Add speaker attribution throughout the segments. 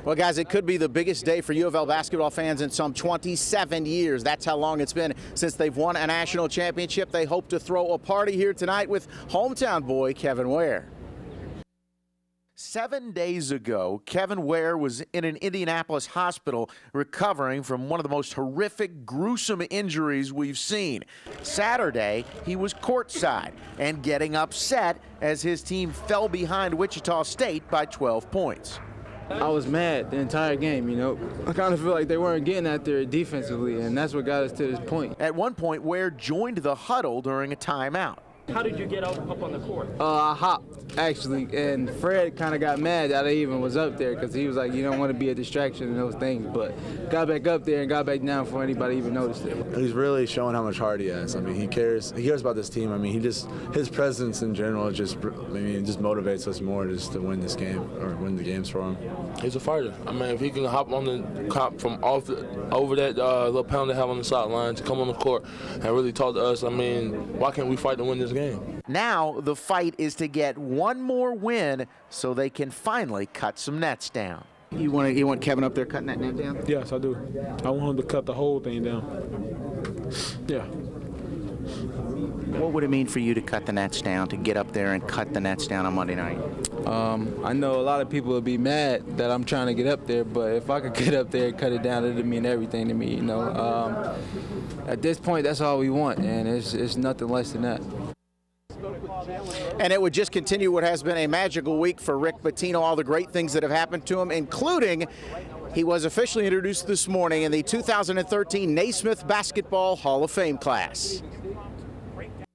Speaker 1: Well, guys, it could be the biggest day for U of L basketball fans in some 27 years. That's how long it's been since they've won a national championship. They hope to throw a party here tonight with hometown boy Kevin Ware. 7 days ago, Kevin Ware was in an Indianapolis hospital recovering from one of the most horrific, gruesome injuries we've seen. Saturday, he was courtside and getting upset as his team fell behind Wichita State by 12 points.
Speaker 2: I was mad the entire game, you know. I kind of feel like they weren't getting out there defensively, and that's what got us to this point.
Speaker 1: At one point, Ware joined the huddle during a timeout.
Speaker 3: How did you get up on the court?
Speaker 2: I hopped, actually, and Fred kind of got mad that I even was up there because he was like, you don't want to be a distraction and those things, but got back up there and got back down before anybody even noticed it.
Speaker 4: He's really showing how much heart he has. I mean, he cares about this team. I mean, his presence in general just motivates us more just to win this game or win the games for him.
Speaker 5: He's a fighter. I mean, if he can hop on the cop from over that little pound they have on the sideline to come on the court and really talk to us, I mean, why can't we fight to win this game?
Speaker 1: Now the fight is to get one more win so they can finally cut some nets down. You want Kevin up there cutting that net down?
Speaker 6: Yes, I do. I want him to cut the whole thing down. Yeah.
Speaker 1: What would it mean for you to cut the nets down, to get up there and cut the nets down on Monday night?
Speaker 2: I know a lot of people would be mad that I'm trying to get up there, but if I could get up there and cut it down, it would mean everything to me, you know. At this point, that's all we want, and it's nothing less than that.
Speaker 1: And it would just continue what has been a magical week for Rick Pitino, all the great things that have happened to him, including he was officially introduced this morning in the 2013 Naismith Basketball Hall of Fame class.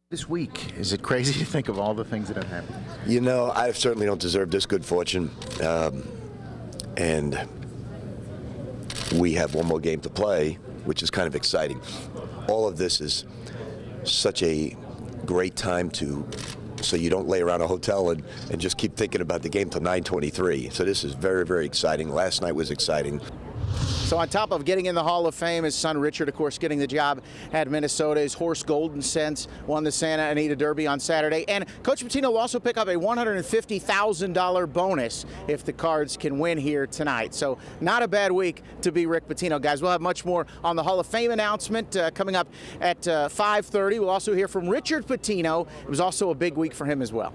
Speaker 1: This week, is it crazy to think of all the things that have happened?
Speaker 7: You know, I certainly don't deserve this good fortune, and we have one more game to play, which is kind of exciting. All of this is such a great time so you don't lay around a hotel and just keep thinking about the game till 9:23. So this is very, very exciting. Last night was exciting.
Speaker 1: So on top of getting in the Hall of Fame, his son Richard, of course, getting the job at Minnesota. His horse Golden Sense won the Santa Anita Derby on Saturday. And Coach Pitino will also pick up a $150,000 bonus if the Cards can win here tonight. So not a bad week to be Rick Pitino. Guys, we'll have much more on the Hall of Fame announcement coming up at 5:30. We'll also hear from Richard Pitino. It was also a big week for him as well.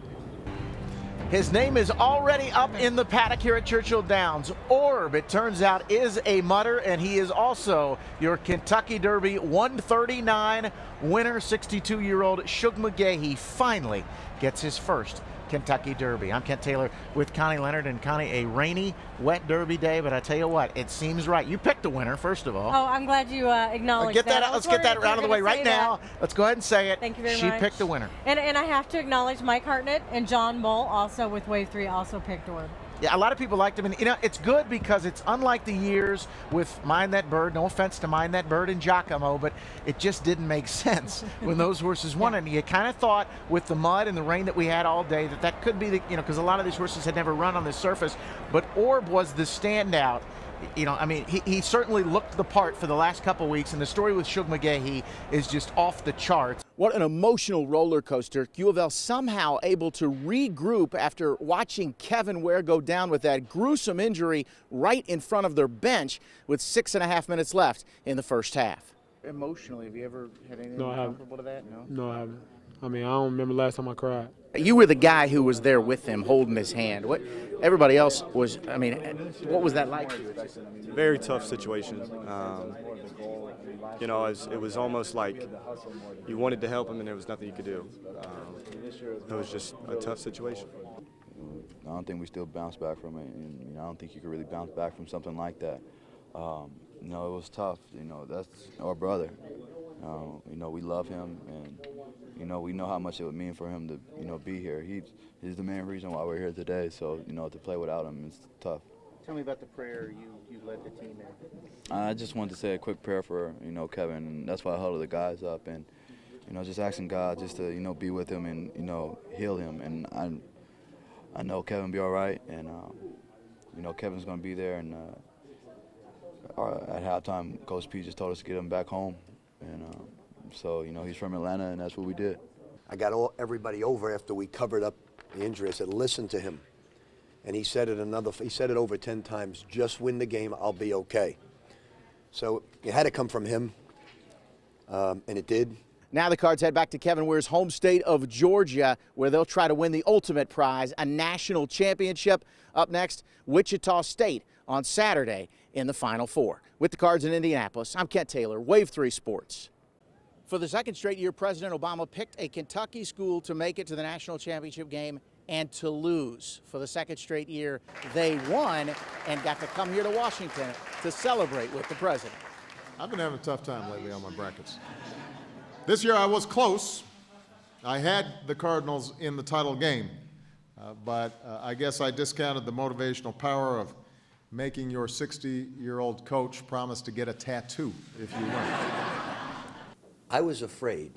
Speaker 1: His name is already up in the paddock here at Churchill Downs. Orb, it turns out, is a mutter, and he is also your Kentucky Derby 139 winner. 62-year-old Shug McGahee finally gets his first Kentucky Derby. I'm Kent Taylor with Connie Leonard. And Connie, a rainy, wet Derby day, but I tell you what, it seems right. You picked the winner, first of all.
Speaker 8: Oh, I'm glad you acknowledged that.
Speaker 1: Let's get that out of the way right now. Let's go ahead and say it.
Speaker 8: Thank you very
Speaker 1: much. She picked the winner.
Speaker 8: And I have to acknowledge Mike Hartnett and John Mull, also with Wave 3, also picked Orb.
Speaker 1: Yeah, a lot of people liked him, and you know, it's good because it's unlike the years with Mind That Bird. No offense to Mind That Bird and Giacomo, but it just didn't make sense when those horses won. And you kind of thought with the mud and the rain that we had all day that could be the, you know, because a lot of these horses had never run on this surface. But Orb was the standout. You know, I mean, he certainly looked the part for the last couple weeks, and the story with Shug McGahee is just off the charts. What an emotional roller coaster. U of L somehow able to regroup after watching Kevin Ware go down with that gruesome injury right in front of their bench with 6.5 minutes left in the first half. Emotionally, have you ever had anything comparable to that?
Speaker 6: No, I haven't. I mean, I don't remember last time I cried.
Speaker 1: You were the guy who was there with him, holding his hand. What everybody else was, I mean, what was that like?
Speaker 9: Very tough situation. You know, it was almost like you wanted to help him and there was nothing you could do. It was just a tough situation.
Speaker 10: I don't think we still bounce back from it, and you know, I don't think you could really bounce back from something like that. You know, it was tough. You know, that's our brother. You know, we love him, and you know, we know how much it would mean for him to, you know, be here. He's the main reason why we're here today. So, you know, to play without him is tough.
Speaker 1: Tell me about the prayer you led the team in.
Speaker 10: I just wanted to say a quick prayer for, you know, Kevin, and that's why I huddled the guys up, and you know, just asking God just to, you know, be with him and, you know, heal him. And I know Kevin will be all right, and you know, Kevin's going to be there. And at halftime, Coach P just told us to get him back home, and so, you know, he's from Atlanta, and that's what we did.
Speaker 7: I got everybody over after we covered up the injury. I said, listen to him.
Speaker 11: And he said it over 10 times, just win the game, I'll be okay. So it had to come from him, and it did.
Speaker 1: Now the Cards head back to Kevin Weir's home state of Georgia, where they'll try to win the ultimate prize, a national championship. Up next, Wichita State on Saturday in the Final Four. With the Cards in Indianapolis, I'm Kent Taylor, Wave 3 Sports. For the second straight year, President Obama picked a Kentucky school to make it to the national championship game and to lose. For the second straight year, they won and got to come here to Washington to celebrate with the president.
Speaker 12: I've been having a tough time lately on my brackets. This year I was close. I had the Cardinals in the title game, but I guess I discounted the motivational power of making your 60-year-old coach promise to get a tattoo if you win.
Speaker 11: I was afraid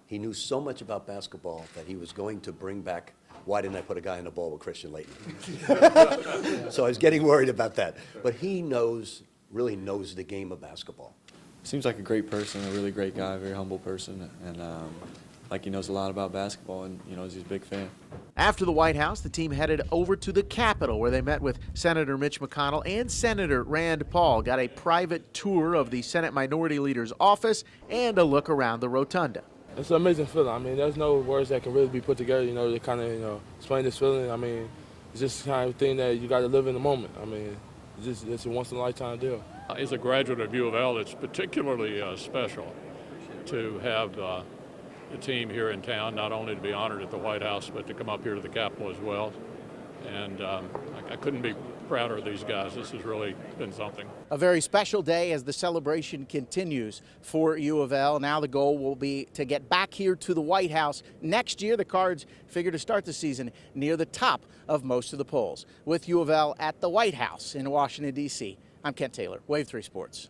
Speaker 11: he knew so much about basketball that he was going to bring back, why didn't I put a guy in the ball with Christian Laettner? So I was getting worried about that. But he really knows the game of basketball.
Speaker 9: Seems like a great person, a really great guy, very humble person, and like he knows a lot about basketball, and he's a big fan.
Speaker 1: After the White House, the team headed over to the Capitol, where they met with Senator Mitch McConnell and Senator Rand Paul. Got a private tour of the Senate Minority Leader's office and a look around the rotunda.
Speaker 5: It's an amazing feeling. I mean, there's no words that can really be put together, to kind of, explain this feeling. I mean, it's just the kind of thing that you got to live in the moment. I mean, it's a once-in-a-lifetime deal.
Speaker 13: As a graduate of U of L, it's particularly special to have the team here in town, not only to be honored at the White House, but to come up here to the Capitol as well. And I couldn't be prouder of these guys. This has really been something.
Speaker 1: A very special day as the celebration continues for U of L. Now the goal will be to get back here to the White House next year. The Cards figure to start the season near the top of most of the polls. With U of L at the White House in Washington, D.C., I'm Kent Taylor, Wave 3 Sports.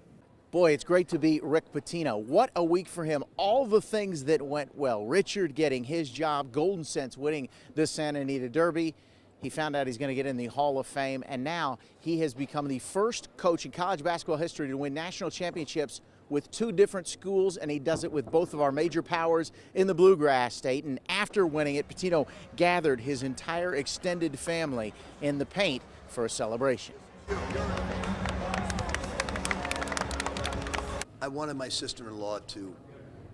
Speaker 1: Boy, it's great to be Rick Pitino. What a week for him. All the things that went well. Richard getting his job, Golden Sense winning the Santa Anita Derby. He found out he's going to get in the Hall of Fame, and now he has become the first coach in college basketball history to win national championships with 2 different schools, and he does it with both of our major powers in the Bluegrass State. And after winning it, Pitino gathered his entire extended family in the paint for a celebration.
Speaker 11: I wanted my sister-in-law to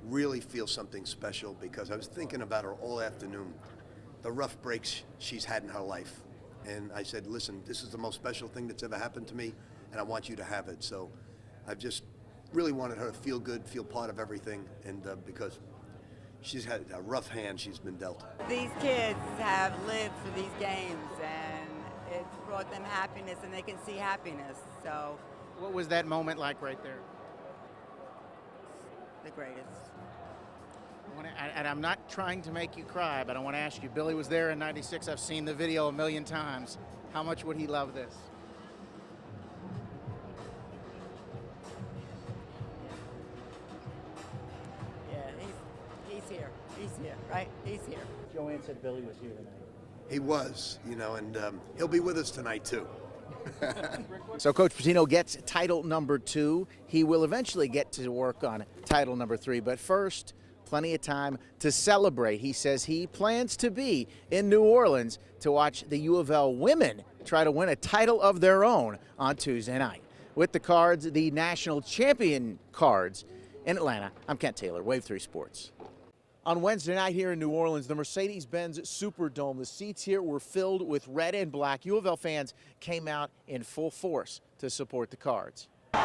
Speaker 11: really feel something special because I was thinking about her all afternoon, the rough breaks she's had in her life. And I said, listen, this is the most special thing that's ever happened to me, and I want you to have it. So I've just really wanted her to feel good, feel part of everything, and because she's had a rough hand she's been dealt.
Speaker 14: These kids have lived for these games, and it's brought them happiness, and they can see happiness. So
Speaker 1: what was that moment like right there?
Speaker 14: The greatest.
Speaker 1: And I'm not trying to make you cry, but I want to ask you, Billy was there in '96. I've seen the video a million times. How much would he love this?
Speaker 14: Yeah, he's here. He's here, right? He's here.
Speaker 1: Joanne said Billy was here tonight.
Speaker 11: He was, and he'll be with us tonight, too.
Speaker 1: So Coach Pitino gets title number 2. He will eventually get to work on title number 3, but first, plenty of time to celebrate. He says he plans to be in New Orleans to watch the U of L women try to win a title of their own on Tuesday night. With the Cards, the national champion Cards in Atlanta, I'm Kent Taylor, Wave 3 Sports. On Wednesday night here in New Orleans, the Mercedes-Benz Superdome, the seats here were filled with red and black. U of L fans came out in full force to support the Cards. Did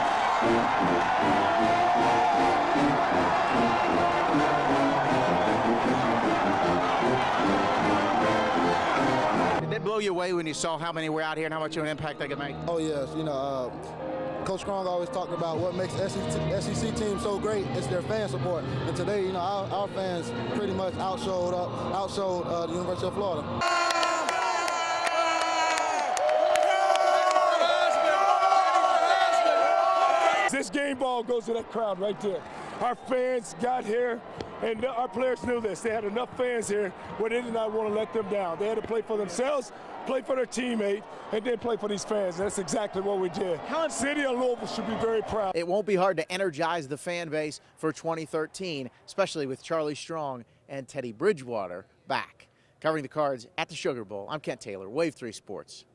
Speaker 1: that blow you away when you saw how many were out here and how much of an impact they could make?
Speaker 15: Oh, yes. Coach Strong always talked about what makes SEC teams so great. It's their fan support. And today, our fans pretty much outshowed the University of Florida.
Speaker 16: This game ball goes to that crowd right there. Our fans got here, and our players knew this. They had enough fans here where they did not want to let them down. They had to play for themselves, play for their teammate, and then play for these fans. And that's exactly what we did. City of Louisville should be very proud.
Speaker 1: It won't be hard to energize the fan base for 2013, especially with Charlie Strong and Teddy Bridgewater back. Covering the Cards at the Sugar Bowl, I'm Kent Taylor, Wave 3 Sports.